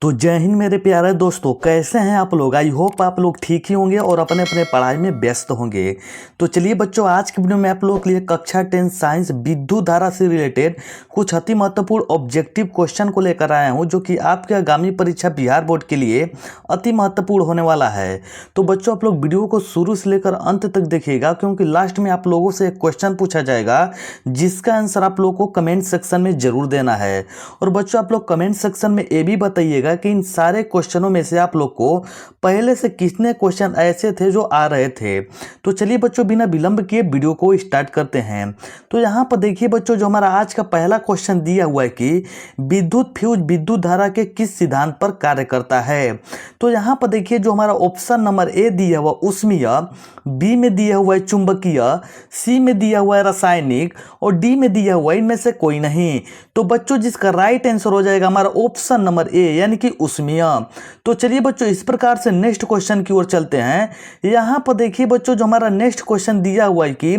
तो जय हिंद मेरे प्यारे दोस्तों, कैसे हैं आप लोग। आई होप आप लोग ठीक ही होंगे और अपने अपने पढ़ाई में व्यस्त होंगे। तो चलिए बच्चों, आज की वीडियो में आप लोगों के लिए कक्षा 10 साइंस विद्युत धारा से रिलेटेड कुछ अति महत्वपूर्ण ऑब्जेक्टिव क्वेश्चन को लेकर आया हूं, जो कि आपके आगामी परीक्षा बिहार बोर्ड के लिए अति महत्वपूर्ण होने वाला है। तो बच्चों, आप लोग वीडियो को शुरू से लेकर अंत तक देखिएगा, क्योंकि लास्ट में आप लोगों से एक क्वेश्चन पूछा जाएगा जिसका आंसर आप लोगों को कमेंट सेक्शन में जरूर देना है। और बच्चों, आप लोग कमेंट सेक्शन में ये भी बताइएगा कि इन सारे क्वेश्चनों में से आप लोग को पहले से कितने क्वेश्चन ऐसे थे जो आ रहे थे। तो चलिए बच्चों, बिना विलंब किए वीडियो को स्टार्ट करते हैं। तो यहाँ पर देखिए बच्चों, जो हमारा आज का पहला क्वेश्चन दिया हुआ है कि विद्युत फ्यूज विद्युत धारा के किस सिद्धांत पर कार्य करता है। तो यहाँ पर देखिए, जो हमारा ऑप्शन नंबर ए दिया हुआ उष्मीय, बी में दिया हुआ है चुंबकीय, सी में दिया हुआ है रासायनिक और डी में दिया हुआ है इनमें से कोई नहीं। तो बच्चों, जिसका राइट आंसर हो जाएगा हमारा ऑप्शन नंबर ए, यानी कि उष्मीय। तो चलिए बच्चों, इस प्रकार से नेक्स्ट क्वेश्चन की ओर चलते हैं। यहाँ पर देखिए बच्चों, जो हमारा नेक्स्ट क्वेश्चन दिया हुआ है कि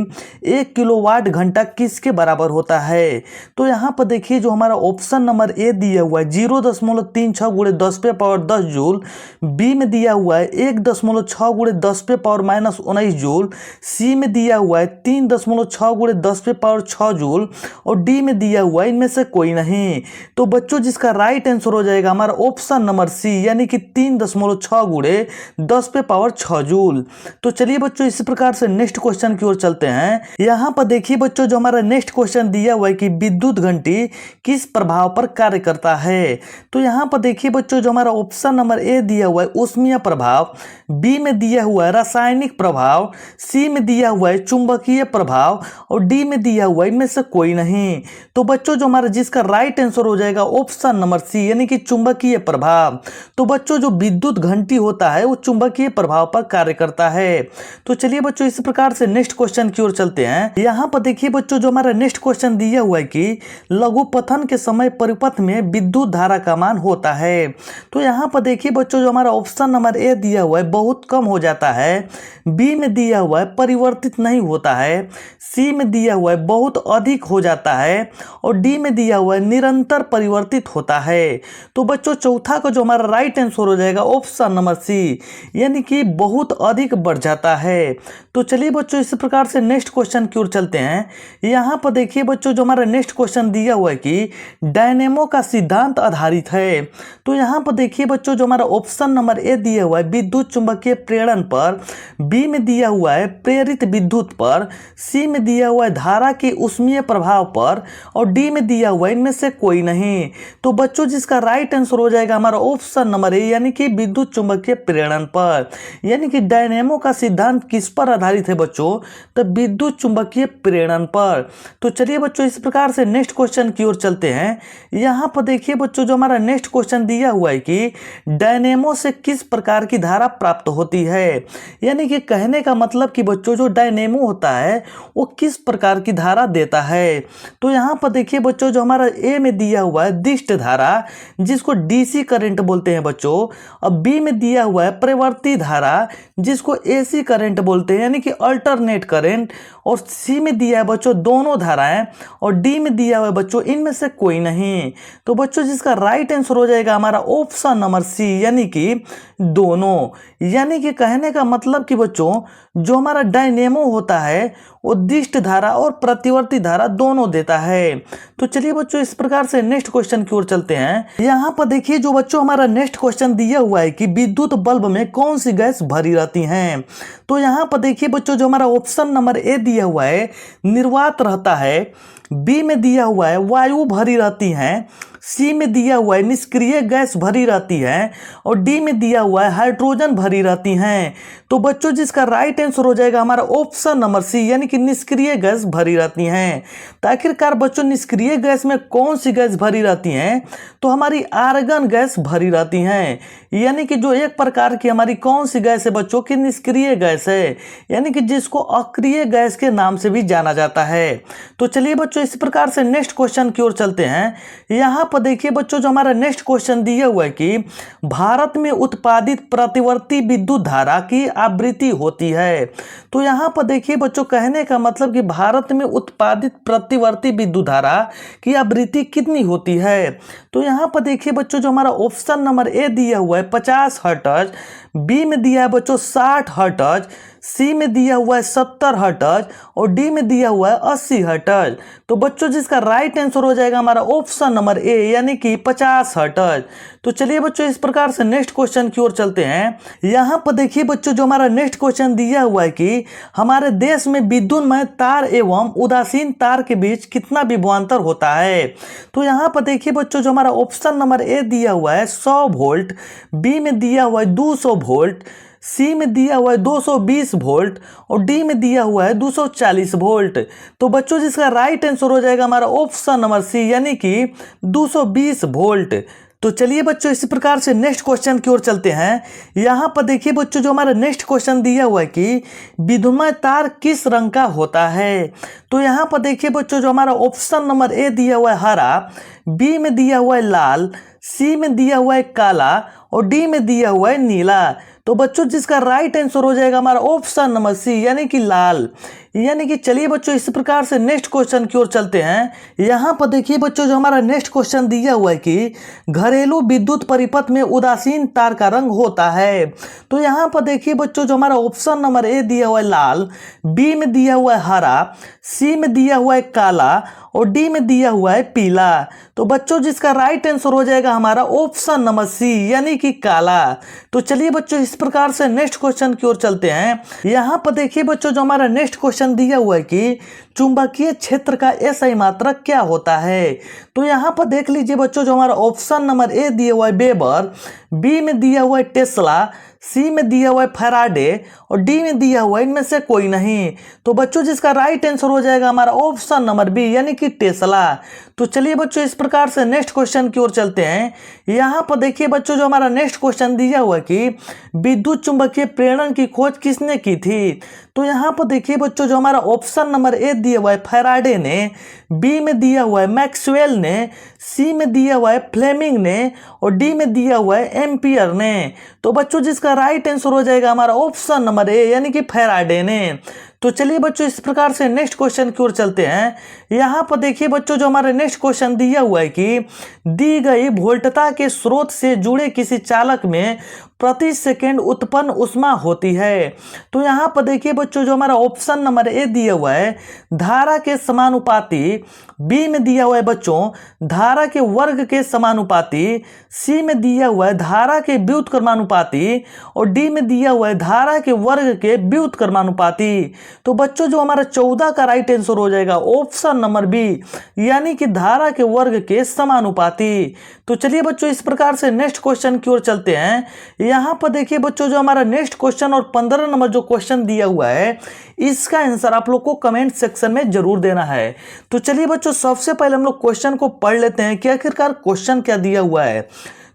1 किलोवाट घंटा किसके बराबर होता है। तो यहाँ पर देखिए, जो हमारा ऑप्शन नंबर ए दिया हुआ है 0.36 गुणे 10 पे पावर 10 जूल, बी में दिया हुआ है 1.6 गुणे 10 पे पावर -19 जूल, सी में दिया हुआ है 3.6 गुणे 10 पे पावर 6 जूल और डी में दिया हुआ है इनमें से कोई नहीं। तो बच्चों, जिसका राइट आंसर हो जाएगा हमारा ऑप्शन नंबर सी, यानी कि 3.6 गुणे 10 पे पावर 6 जूल। तो चलिए बच्चों, इसी प्रकार से नेक्स्ट क्वेश्चन की ओर चलते हैं। यहाँ पर देखिए बच्चों, जो हमारा नेक्स्ट क्वेश्चन दिया हुआ है कि विद्युत घंटी किस प्रभाव पर कार्य करता है। तो यहाँ पर देखिए बच्चों, जो हमारा ऑप्शन नंबर ए दिया हुआ है उष्मीय प्रभाव, बी में दिया हुआ है रासायनिक प्रभाव, सी में दिया हुआ है चुंबकीय प्रभाव और डी में दिया हुआ है इनमें से कोई नहीं। तो बच्चों, जो हमारा जिसका राइट आंसर हो जाएगा ऑप्शन नंबर सी, यानी कि चुंबकीय प्रभाव। तो बच्चों, जो विद्युत घंटी होता है वो चुंबकीय प्रभाव पर कार्य करता है। तो चलिए बच्चों, इस प्रकार से नेक्स्ट क्वेश्चन की ओर चलते हैं। यहाँ पर देखिए बच्चों, जो हमारा नेक्स्ट क्वेश्चन दिया हुआ है कि लघुपथन के समय परिपथ में विद्युत धारा का मान होता है। तो यहाँ पर देखिए बच्चों, जो हमारा ऑप्शन नंबर ए दिया हुआ है बहुत कम हो जाता है, बी में दिया हुआ है परिवर्तित नहीं होता है, सी में दिया हुआ है बहुत अधिक हो जाता है और डी में दिया हुआ है निरंतर परिवर्तित होता है। तो बच्चों, चौथा का जो हमारा राइट आंसर हो जाएगा ऑप्शन नंबर सी, यानी कि बहुत अधिक बढ़ जाता है। तो चलिए बच्चों, इस प्रकार से नेक्स्ट क्वेश्चन की ओर चलते हैं। यहाँ पर देखिए बच्चों, जो हमारा नेक्स्ट क्वेश्चन दिया हुआ है कि डायनेमो का सिद्धांत आधारित है। तो यहाँ पर देखिए बच्चों, जो हमारा ऑप्शन नंबर ए दिया हुआ है विद्युत चुंबकीय प्रेरण पर, बी में दिया हुआ है प्रेरित विद्युत पर, सी में दिया हुआ है धारा के उष्मीय प्रभाव पर और डी में दिया हुआ है इनमें से कोई नहीं। तो बच्चों, जिसका राइट आंसर हो जाएगा हमारा ऑप्शन नंबर ए, यानी कि विद्युत चुंबकीय प्रेरण पर। यानी कि डायनेमो का सिद्धांत किस पर आधारित है बच्चों, तो विद्युत चुंबकीय प्रेरण पर। तो चलिए बच्चों, इस प्रकार से नेक्स्ट क्वेश्चन की ओर चलते हैं। यहाँ पर देखिए बच्चों, जो हमारा नेक्स्ट क्वेश्चन दिया हुआ है कि डायनेमो से किस प्रकार की धारा प्राप्त होती है। यानी कि कहने का मतलब कि बच्चों, जो डायनेमो होता है वो किस प्रकार की धारा देता है। तो यहाँ पर देखिए बच्चों, जो हमारा ए में दिया हुआ है दिष्ट धारा, जिसको डीसी करंट बोलते हैं बच्चों, और बी में दिया हुआ है प्रवर्ती धारा, जिसको एसी करंट बोलते हैं, यानी कि अल्टरनेट करंट, और सी में दिया है बच्चों दोनों धाराएं और डी में दिया हुआ है बच्चों इनमें से कोई नहीं। तो बच्चों, जिसका राइट आंसर हो जाएगा हमारा ऑप्शन नंबर सी, यानी कि दोनों। यानी कि कहने का मतलब कि बच्चों, जो हमारा डायनेमो होता है वो दिष्ट धारा और प्रतिवर्ती धारा दोनों देता है। तो चलिए बच्चों, इस प्रकार से नेक्स्ट क्वेश्चन की ओर चलते हैं। यहाँ पर देखिए जो बच्चों, हमारा नेक्स्ट क्वेश्चन दिया हुआ है कि विद्युत बल्ब में कौन सी गैस भरी रहती हैं। तो यहाँ पर देखिए बच्चों, जो हमारा ऑप्शन नंबर ए दिया हुआ है निर्वात रहता है, बी में दिया हुआ है वायु भरी रहती हैं, सी में दिया हुआ है निष्क्रिय गैस भरी रहती है और डी में दिया हुआ है हाइड्रोजन भरी रहती हैं। तो बच्चों, जिसका राइट आंसर हो जाएगा हमारा ऑप्शन नंबर सी, यानी कि निष्क्रिय गैस भरी रहती हैं। तो आखिरकार बच्चों, निष्क्रिय गैस में कौन सी गैस भरी रहती हैं, तो हमारी आर्गन गैस भरी रहती हैं। यानी कि जो एक प्रकार की हमारी कौन सी गैस है बच्चों की निष्क्रिय गैस है, यानी कि जिसको अक्रिय गैस के नाम से भी जाना जाता है। तो चलिए बच्चों, इस प्रकार से नेक्स्ट क्वेश्चन की ओर चलते हैं। यहाँ पर देखिए बच्चों जो हमारा नेक्स्ट क्वेश्चन दिया हुआ है कि भारत में उत्पादित प्रतिवर्ती विद्युत धारा की आवृत्ति होती है। तो यहाँ पर देखिए बच्चों कहने का मतलब कि भारत में उत्पादित प्रतिवर्ती विद्युत धारा की आवृत्ति कितनी होती है। तो यहाँ पर देखिए बच्चों जो हमारा ऑप्शन नंबर ए दिया हुआ है 50 हर्ट्ज, बी में दिया है बच्चों 60 हर्ट्ज, सी में दिया हुआ है 70 हर्ट्ज और डी में दिया हुआ है 80 हर्ट्ज। तो बच्चों जिसका राइट आंसर हो जाएगा हमारा ऑप्शन नंबर ए यानी कि 50 हर्ट्ज। तो चलिए बच्चों इस प्रकार से नेक्स्ट क्वेश्चन की ओर चलते हैं। यहाँ पर देखिए बच्चों जो हमारा नेक्स्ट क्वेश्चन दिया हुआ है कि हमारे देश में विद्युन्मय तार एवं उदासीन तार के बीच कितना विभवांतर होता है। तो यहाँ पर देखिए बच्चों जो हमारा ऑप्शन नंबर ए दिया हुआ है 100 वोल्ट, बी में दिया हुआ है 200 वोल्ट, सी में दिया हुआ है 220 वोल्ट और डी में दिया हुआ है 240 वोल्ट। तो बच्चों जिसका राइट आंसर हो जाएगा हमारा ऑप्शन नंबर सी यानी कि 220 वोल्ट। तो चलिए बच्चों इसी प्रकार से नेक्स्ट क्वेश्चन की ओर चलते हैं। यहाँ पर देखिए बच्चों जो हमारा नेक्स्ट क्वेश्चन दिया हुआ है कि विद्युन्मय तार किस रंग का होता है। तो यहाँ पर देखिए बच्चों जो हमारा ऑप्शन नंबर ए दिया हुआ है हरा, बी में दिया हुआ है लाल, सी में दिया हुआ है काला और डी में दिया हुआ है नीला। तो बच्चों जिसका राइट आंसर हो जाएगा हमारा ऑप्शन नंबर सी यानी कि लाल। यानी कि चलिए बच्चों इस प्रकार से नेक्स्ट क्वेश्चन की ओर चलते हैं। यहाँ पर देखिए बच्चों जो हमारा नेक्स्ट क्वेश्चन दिया हुआ है कि घरेलू विद्युत परिपथ में उदासीन तार का रंग होता है। तो यहाँ पर देखिए बच्चों जो हमारा ऑप्शन नंबर ए दिया हुआ है लाल, बी में दिया हुआ है हरा, सी में दिया हुआ है काला और डी में दिया हुआ है पीला। तो बच्चों जिसका राइट आंसर हो जाएगा हमारा ऑप्शन नंबर सी यानी कि काला। तो चलिए बच्चों इस प्रकार से नेक्स्ट क्वेश्चन की ओर चलते हैं। यहाँ पर देखिए बच्चों जो हमारा नेक्स्ट क्वेश्चन दिया हुआ है कि चुंबकीय क्षेत्र का एसआई मात्रक क्या होता है। तो यहाँ पर देख लीजिए बच्चों जो हमारा ऑप्शन नंबर ए दिया हुआ है वेबर, बी में दिया हुआ है टेस्ला, सी में दिया हुआ है फैराडे और डी में दिया हुआ है इनमें से कोई नहीं। तो बच्चों जिसका राइट आंसर हो जाएगा हमारा ऑप्शन नंबर बी यानी कि टेस्ला। तो चलिए बच्चों इस प्रकार से नेक्स्ट क्वेश्चन की ओर चलते हैं। यहाँ पर देखिए बच्चों जो हमारा नेक्स्ट क्वेश्चन दिया हुआ है कि विद्युत चुंबकीय प्रेरण की खोज किसने की थी। तो यहाँ पर देखिए बच्चों जो हमारा ऑप्शन नंबर ए दिया हुआ है फैराडे ने, बी में दिया हुआ है मैक्सवेल ने, सी में दिया हुआ है फ्लेमिंग ने और डी में दिया हुआ है एम्पियर ने। तो बच्चों जिसका राइट आंसर हो जाएगा हमारा ऑप्शन नंबर ए यानी कि फैराडे ने। तो चलिए बच्चों इस प्रकार से नेक्स्ट क्वेश्चन की ओर चलते हैं। यहाँ पर देखिए बच्चों जो हमारा नेक्स्ट क्वेश्चन दिया हुआ है कि दी गई वोल्टता के स्रोत से जुड़े किसी चालक में प्रति सेकेंड उत्पन्न ऊष्मा होती है। तो यहाँ पर देखिए बच्चों जो हमारा ऑप्शन नंबर ए दिया हुआ है धारा के समानुपाती, बी में दिया हुआ है बच्चों धारा के वर्ग के समानुपाती, सी में दिया हुआ है धारा के व्युत्क्रमानुपाती और डी में दिया हुआ है धारा के वर्ग के व्युत्क्रमानुपाती। तो बच्चों जो हमारा 14 का राइट आंसर हो जाएगा ऑप्शन नंबर बी यानी कि धारा के वर्ग के समानुपाती। तो चलिए बच्चों इस प्रकार से नेक्स्ट क्वेश्चन की ओर चलते हैं। यहाँ पर देखिए बच्चों जो हमारा नेक्स्ट क्वेश्चन और 15 नंबर जो क्वेश्चन दिया हुआ है इसका आंसर आप लोग को कमेंट सेक्शन में जरूर देना है। तो चलिए बच्चों सबसे पहले हम लोग क्वेश्चन को पढ़ लेते हैं कि आखिरकार क्वेश्चन क्या दिया हुआ है।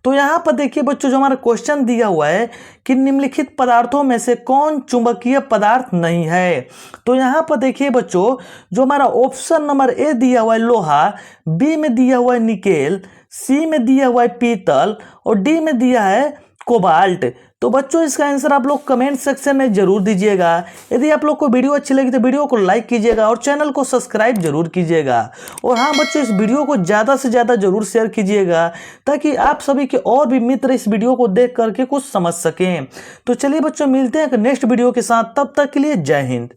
तो यहाँ पर देखिए बच्चों जो हमारा क्वेश्चन दिया हुआ है कि निम्नलिखित पदार्थों में से कौन चुंबकीय पदार्थ नहीं है। तो यहाँ पर देखिए बच्चों जो हमारा ऑप्शन नंबर ए दिया हुआ है लोहा, बी में दिया हुआ है निकेल, सी में दिया हुआ है पीतल और डी में दिया है कोबाल्ट। तो बच्चों इसका आंसर आप लोग कमेंट सेक्शन में जरूर दीजिएगा। यदि आप लोग को वीडियो अच्छी लगी तो वीडियो को लाइक कीजिएगा और चैनल को सब्सक्राइब जरूर कीजिएगा। और हाँ बच्चों इस वीडियो को ज़्यादा से ज़्यादा जरूर शेयर कीजिएगा ताकि आप सभी के और भी मित्र इस वीडियो को देख करके कुछ समझ सकें। तो चलिए बच्चों मिलते हैं नेक्स्ट वीडियो के साथ, तब तक के लिए जय हिंद।